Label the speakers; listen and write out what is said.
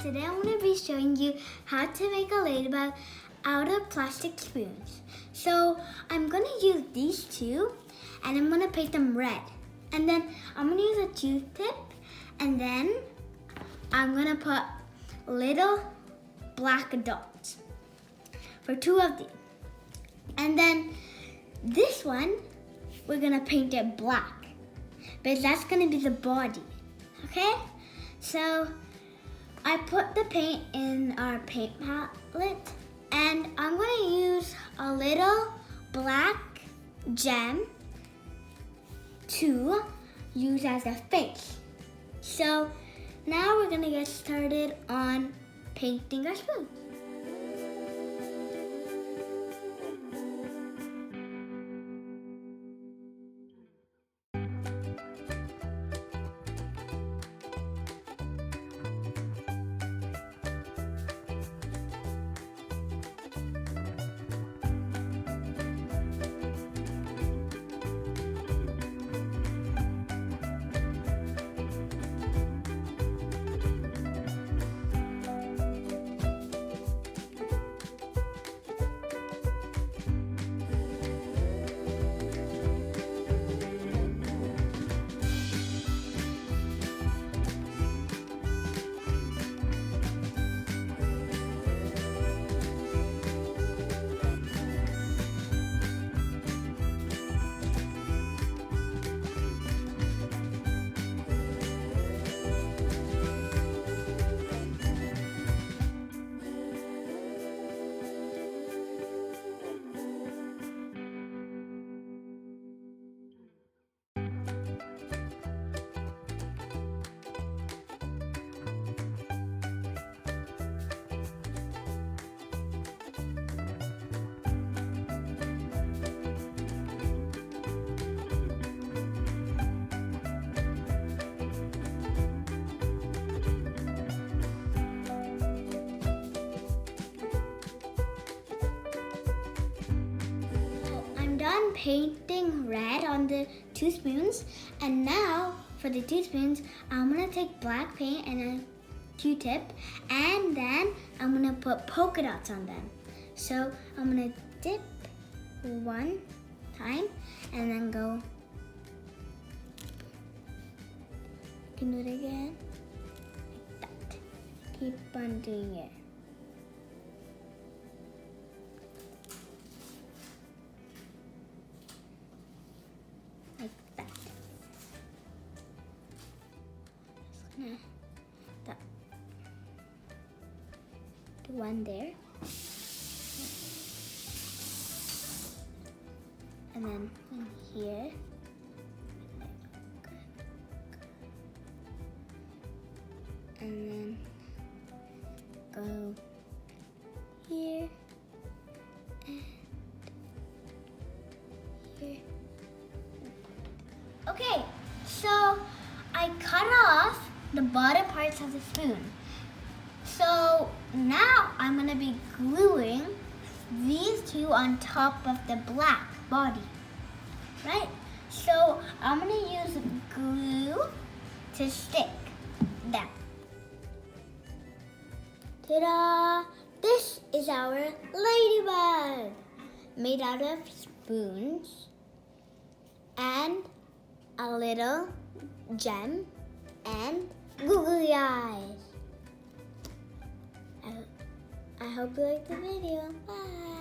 Speaker 1: Today I'm going to be showing you how to make a ladybug out of plastic spoons. So I'm going to use these two and I'm going to paint them red. And then I'm going to use a toothpick and then I'm going to put little black dots for two of these. And then this one, we're going to paint it black because that's going to be the body. Okay? So I put the paint in our paint palette and I'm going to use a little black gem to use as a face. So now we're going to get started on painting our spoons. Done painting red on the two spoons, and now for the two spoons I'm gonna take black paint and a Q-tip and then I'm gonna put polka dots on them. So I'm gonna dip one time and then go. Can do it again like that. Keep on doing it. The one there, and then in here, and then go here and here. Okay, so I cut off the bottom parts of the spoon. So now I'm gonna be gluing these two on top of the black body, right? So I'm gonna use glue to stick them. Ta-da! This is our ladybug, made out of spoons and a little gem and googly eyes. I hope you liked the video. Bye.